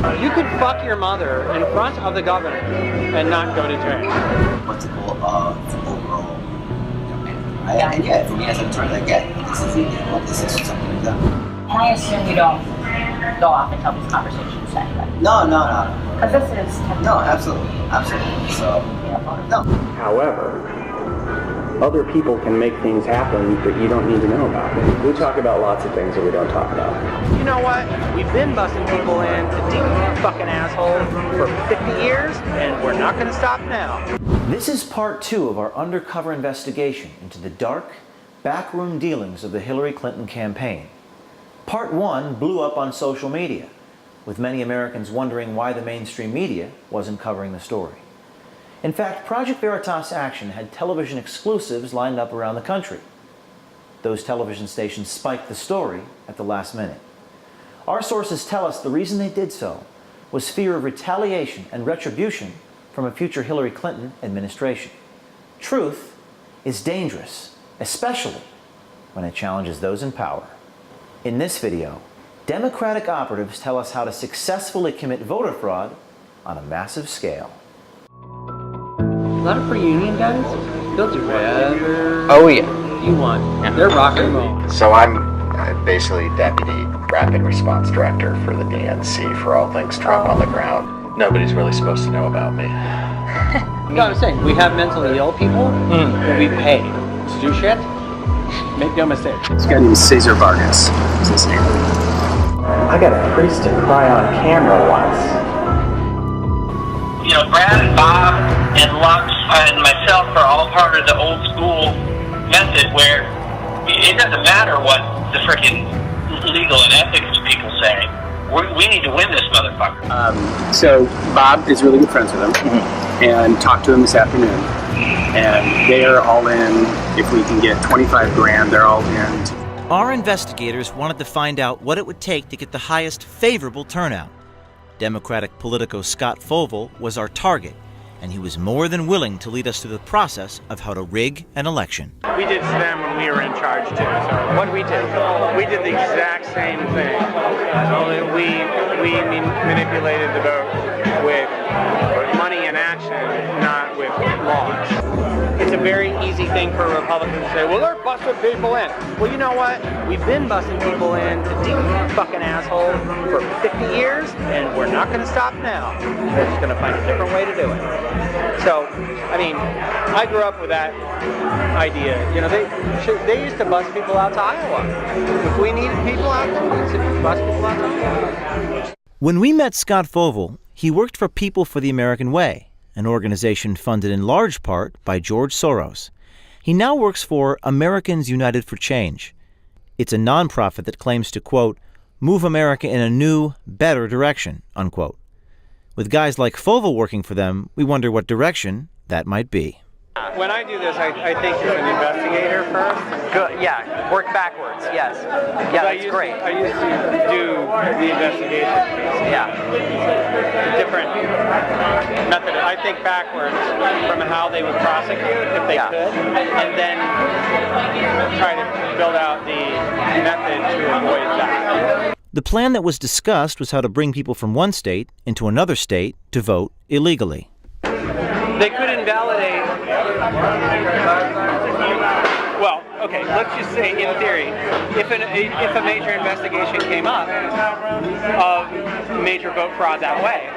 You could fuck your mother in front of the governor and not go to jail. What's the goal of the overall campaign? And yeah, for me as an attorney, this is something like that. And I assume you don't go off and tell these conversations to anybody. No. Because this is... No, absolutely. So, no. However, other people can make things happen that you don't need to know about. We talk about lots of things that we don't talk about. You know what? We've been busting people in to deep fucking asshole for 50 years, and we're not going to stop now. This is part 2 of our undercover investigation into the dark, backroom dealings of the Hillary Clinton campaign. Part 1 blew up on social media, with many Americans wondering why the mainstream media wasn't covering the story. In fact, Project Veritas Action had television exclusives lined up around the country. Those television stations spiked the story at the last minute. Our sources tell us the reason they did so was fear of retaliation and retribution from a future Hillary Clinton administration. Truth is dangerous, especially when it challenges those in power. In this video, Democratic operatives tell us how to successfully commit voter fraud on a massive scale. A lot of free union guys, they'll do whatever you want. Yeah. They're rock and roll. So I'm basically Deputy Rapid Response Director for the DNC for all things Trump on the ground. Nobody's really supposed to know about me. You know what I'm saying? We have mentally ill people that we pay to do shit. Make no mistake. This guy named Cesar Vargas is his name. I got a priest to cry on camera once. You know, Brad and Bob and Lux and myself are all part of the old school method where it doesn't matter what the freaking legal and ethics people say. We need to win this motherfucker. So Bob is really good friends with him, and talked to him this afternoon. And they are all in. If we can get 25 grand, they're all in. Our investigators wanted to find out what it would take to get the highest favorable turnout. Democratic politico Scott Fovel was our target, and he was more than willing to lead us through the process of how to rig an election. We did STEM when we were in charge too. So what did we do? We did the exact same thing. Only we manipulated the vote with money and action, not with laws. It's a very easy thing for Republicans to say, well, they're busting people in. Well, you know what? We've been busting people in to deep fucking asshole for 50 years, and we're not going to stop now. We're just going to find a different way to do it. So, I mean, I grew up with that idea. You know, they used to bus people out to Iowa. If we needed people out there, we used to bus people out to Iowa. When we met Scott Fovel, he worked for People for the American Way, an organization funded in large part by George Soros. He now works for Americans United for Change. It's a nonprofit that claims to, quote, move America in a new, better direction, unquote. With guys like Fovel working for them, we wonder what direction that might be. When I do this, I think you're an investigator first. Good. Yeah, work backwards. Yes. Yeah, that's great. I used to do the investigation. Yeah. Different method. I think backwards from how they would prosecute if they could, and then try to build out the method to avoid that. The plan that was discussed was how to bring people from one state into another state to vote illegally. They could invalidate. Well, okay, let's just say in theory, if a major investigation came up of major vote fraud that way,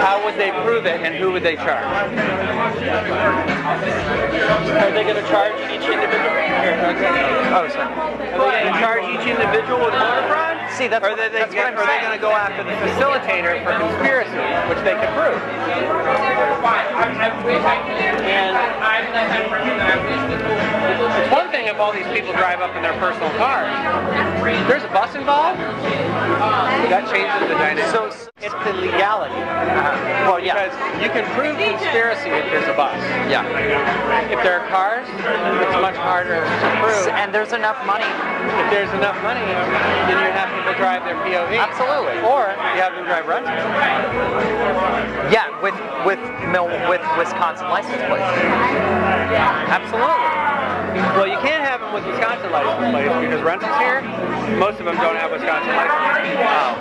how would they prove it and who would they charge? Are they going to charge each individual? Oh, sorry. Are they going to charge each individual with voter fraud? See, that's what I'm saying. Are they going to go after the facilitator for conspiracy, which they could prove? And it's one thing if all these people drive up in their personal cars. If there's a bus involved, that changes the dynamic. So it's the legality. Well, yeah. Because you can prove conspiracy if there's a bus. Yeah. If there are cars, it's much harder to prove. And there's enough money. If there's enough money, then you have people drive their POV. Absolutely. Or you have them drive rentals. Yeah, with Wisconsin license plates. Absolutely. Well, you can't have them with Wisconsin license plates because rentals here, most of them don't have Wisconsin license. Oh.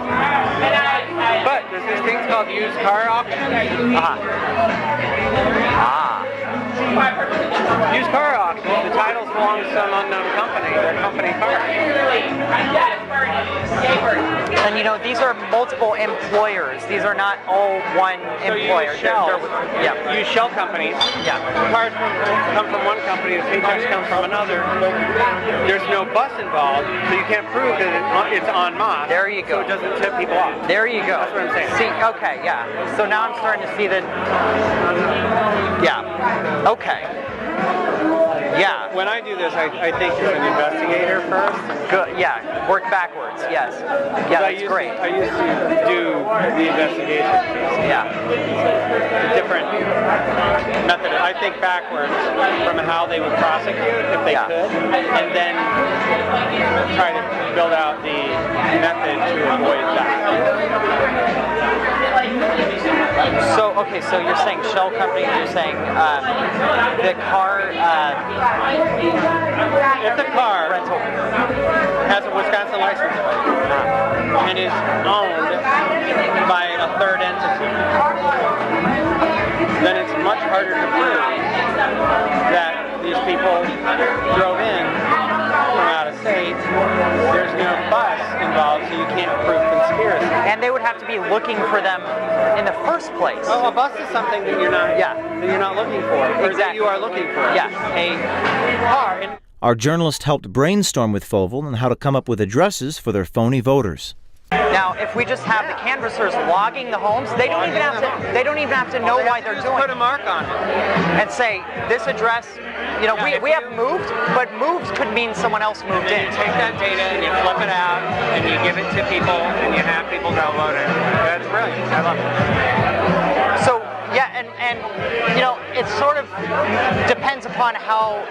But there's these things called used car auctions. Used car auctions, the titles belong to some unknown company. They're company cars. And you know, these are multiple employers. These are not all one employer. So you Yeah. use shell companies. Yeah. Cars come from one company, the paychecks come from another. There's no bus involved, so you can't prove that it's en masse. There you go. So it doesn't tip people off. There you go. That's what I'm saying. See, okay, yeah. So now I'm starting to see that. Yeah. Okay. Yeah. When I do this, I think as an investigator first. Good. Yeah. Work backwards. Yes. Yeah. That's great. I used to do the investigation piece. Yeah. Different method. I think backwards from how they would prosecute if they could, and then try to build out the method to avoid that. So okay, so you're saying shell companies. You're saying the car. If the car rental has a Wisconsin license plate and is owned by a third entity, then it's much harder to prove that these people drove in from out of state. There's no bus involved, so you can't prove conspiracy. and they would have to be looking for them in the first place. Oh, a bus is something that you're not. That you're not looking for, or that you are looking for. Yeah. A car. Our journalist helped brainstorm with Fovel on how to come up with addresses for their phony voters. Now, if we just have the canvassers logging the homes, they don't even have to. They don't even have to know why they're doing it. Put a mark on it and say this address. You know, we have moved, but moved could mean someone else moved in. You take that data and you flip it out and you give it to people and you have people go voting. That's brilliant. I love it. So yeah, and you know, it sort of depends upon how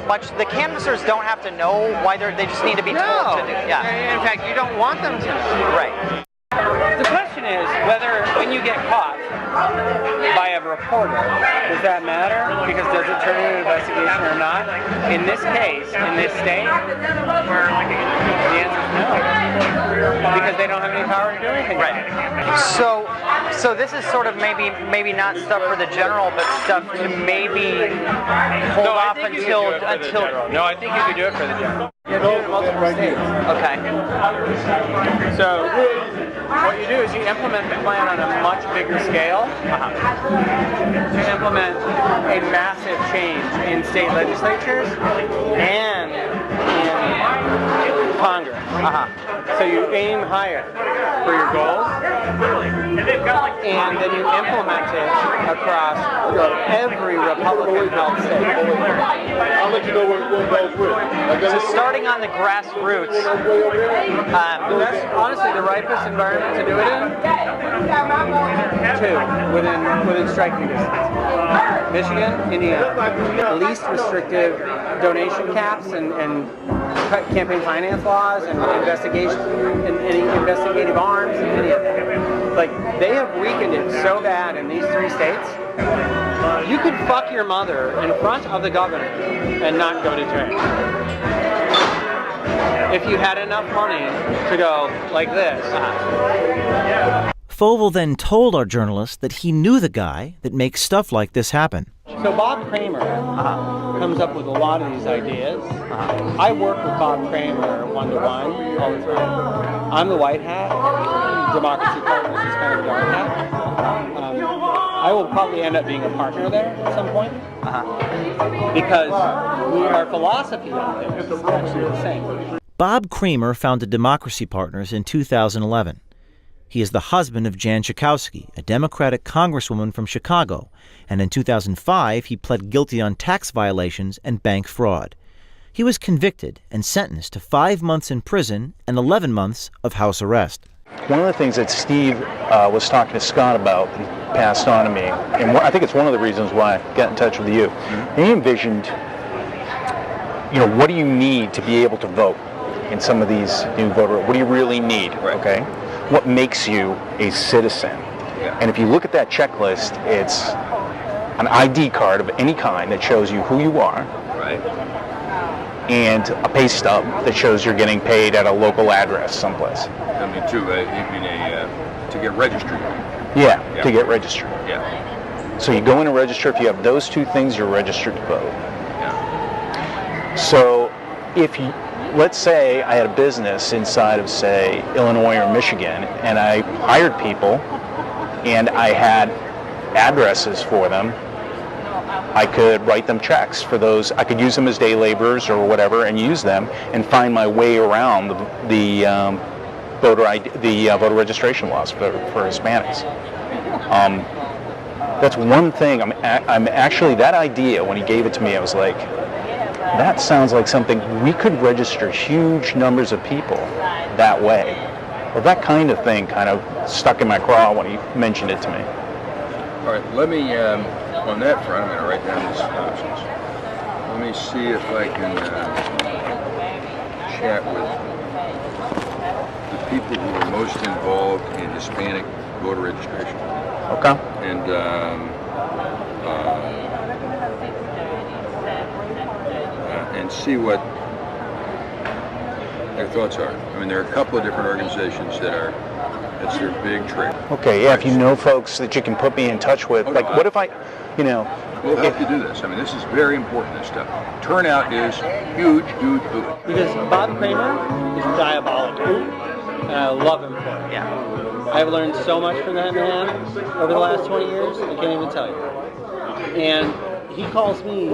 much the canvassers don't have to know why they just need to be told to do. Yeah. In fact, you don't want them to know. Right. The question is whether when you get caught by a reporter, does that matter? Because does it turn into an investigation or not? In this case, in this state, the answer is no. Because they don't have any power to do anything. Right. So this is sort of maybe not stuff for the general, but stuff to maybe hold off until. No, I think you could do it for the general. You have to do it in multiple states. Okay. So what you do is you implement the plan on a much bigger scale. You implement a massive change in state legislatures and in Congress. So you aim higher for your goals, and then you implement it across every Republican-held state. I'll let you know what goes with. So starting on the grassroots, honestly the ripest environment to do it in. Two, within striking distance. Michigan, Indiana, least restrictive donation caps and campaign finance laws and investigation and any investigative arms and any of that. Like, they have weakened it so bad in these three states. You could fuck your mother in front of the governor and not go to jail. If you had enough money to go like this. Fovel then told our journalist that he knew the guy that makes stuff like this happen. So Bob Kramer comes up with a lot of these ideas. I work with Bob Kramer one-to-one all the time. I'm the white hat. Democracy Partners is kind of the dark hat. I will probably end up being a partner there at some point. Because our philosophy on it is actually the same. Bob Kramer founded Democracy Partners in 2011. He is the husband of Jan Schakowsky, a Democratic congresswoman from Chicago, and in 2005 he pled guilty on tax violations and bank fraud. He was convicted and sentenced to 5 months in prison and 11 months of house arrest. One of the things that Steve was talking to Scott about and passed on to me, and I think it's one of the reasons why I got in touch with you, he envisioned, what do you need to be able to vote in some of these new voter, what do you really need, okay? What makes you a citizen? And if you look at that checklist, it's an ID card of any kind that shows you who you are, Right. and a pay stub that shows you're getting paid at a local address someplace. I mean, too, to get registered. Yeah, Yeah. to get registered. Yeah. So you go in and register. If you have those two things, you're registered to vote. Yeah. So if you, let's say I had a business inside of, say, Illinois or Michigan, and I hired people and I had addresses for them, I could write them checks for those. I could use them as day laborers or whatever and use them and find my way around the voter registration laws for Hispanics. That's one thing. I'm actually, that idea, when he gave it to me, I was like, that sounds like something, we could register huge numbers of people that way. Well, that kind of thing kind of stuck in my craw when he mentioned it to me. All right, let me, on that front, I'm going to write down these options. Let me see if I can chat with the people who are most involved in Hispanic voter registration. Okay. And see what their thoughts are. I mean, there are a couple of different organizations that's their big trick. Okay, yeah, if you know folks that you can put me in touch with, Oh, like, no, what if I, you know... We'll help you do this. I mean, this is very important, this stuff. Turnout is huge, huge, huge. Because Bob Kramer is diabolical, and I love him for it. Yeah. I've learned so much from that man over the last 20 years, I can't even tell you. And he calls me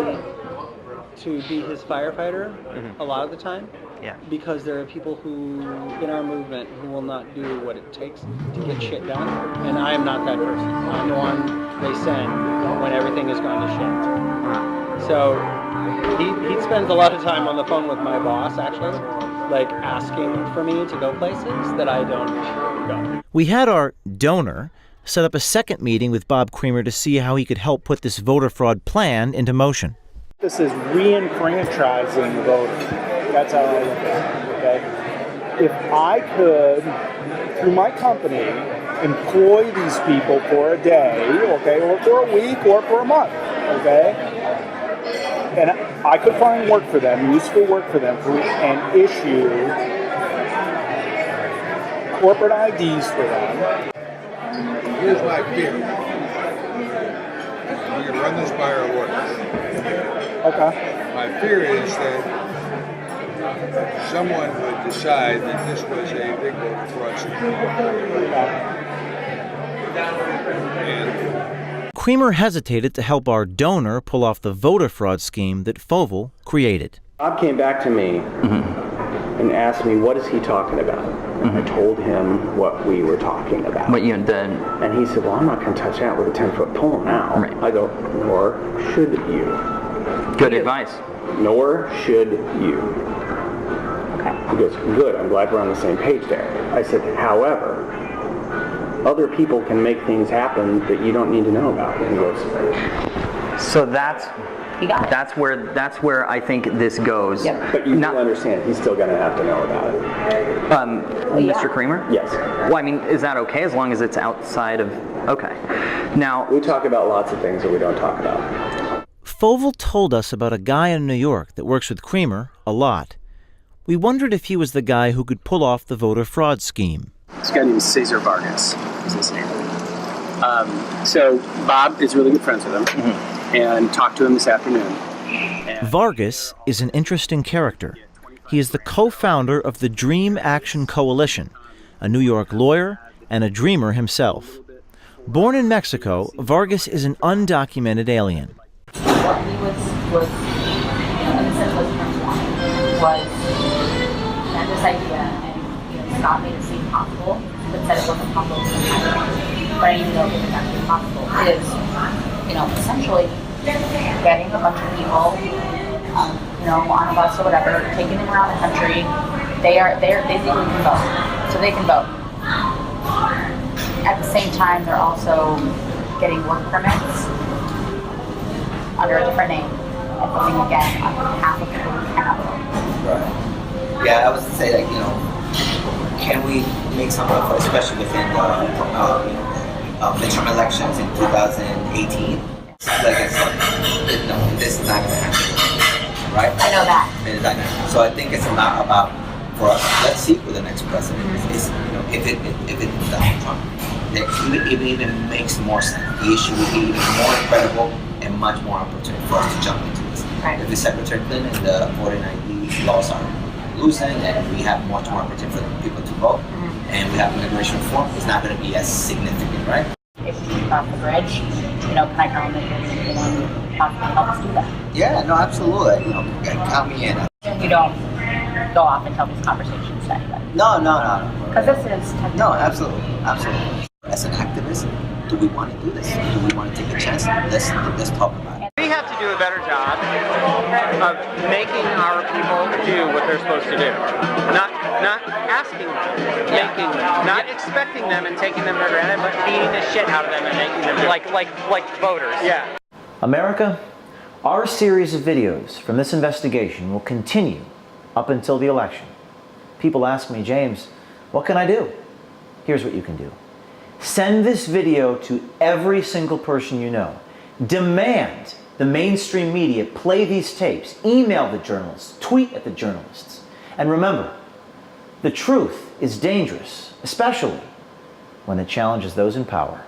to be his firefighter a lot of the time. Yeah. Because there are people who, in our movement, who will not do what it takes to get shit done. And I am not that person. I'm the one they send when everything has gone to shit. So he spends a lot of time on the phone with my boss, actually, like asking for me to go places that I don't go. We had our donor set up a second meeting with Bob Kramer to see how he could help put this voter fraud plan into motion. This is re-enfranchising the voter. That's how I look at it, okay? If I could, through my company, employ these people for a day, okay, or for a week, or for a month, okay? And I could find work for them, useful work for them, and issue corporate IDs for them. Here's my fear. We can run this by our lawyers. Okay. My fear is that someone would decide that this was a big voter fraud scheme. Kramer hesitated to help our donor pull off the voter fraud scheme that Fovel created. Bob came back to me and asked me, what is he talking about? I told him what we were talking about. What you had done. And he said, well, I'm not going to touch that with a 10-foot pole now. Right. I go, nor should you. Good advice. Nor should you. Okay. He goes, good, I'm glad we're on the same page there. I said, however, other people can make things happen that you don't need to know about. And he goes, so that's where I think this goes. Yep. But you do understand, he's still going to have to know about it. Mr. Kramer? Yes. Well, I mean, is that okay as long as it's outside of... Okay. Now... We talk about lots of things that we don't talk about. Fovel told us about a guy in New York that works with Kramer a lot. We wondered if he was the guy who could pull off the voter fraud scheme. This guy named Cesar Vargas is his name. So Bob is really good friends with him and talked to him this afternoon. Vargas is an interesting character. He is the co-founder of the Dream Action Coalition, a New York lawyer and a dreamer himself. Born in Mexico, Vargas is an undocumented alien. What he was in a sense, was transforming was that this idea, and Scott made it seem possible, but said it wasn't possible to the but I even know it was actually possible, is, essentially getting a bunch of people, on a bus or whatever, taking them around the country. They legally can vote, so they can vote. At the same time, they're also getting work permits under a different name and voting again on behalf of people who cannot vote. Right. Yeah, I was to say, can we make some of, especially within midterm elections in 2018? No, this is not going to happen. right? I know that. And dynamic. So I think it's not about, for us, let's see who the next president is. You know, if it's Donald Trump, it even makes more sense. The issue would be even more credible and much more opportunity for us to jump into this. Right. If it's Secretary Clinton, the voting ID laws are loosened, and we have much more opportunity for people to vote, and we have immigration reform, it's not going to be as significant, right? If we cross the bridge, you know, can I count on you know, possibly help us do that? Yeah, no, absolutely. You know, count me in. You don't go off and tell these conversations to anybody. No. Because this is no, absolutely. As an activist, do we want to do this? Do we want to take a chance? Let's talk about it. We have to do a better job of making our people do what they're supposed to do. Not asking them, making them, not expecting them and taking them for granted, but beating the shit out of them and making them do it. Like voters. Yeah. America, our series of videos from this investigation will continue up until the election. People ask me, James, what can I do? Here's what you can do. Send this video to every single person you know. Demand the mainstream media play these tapes. Email the journalists. Tweet at the journalists. And remember, the truth is dangerous, especially when it challenges those in power.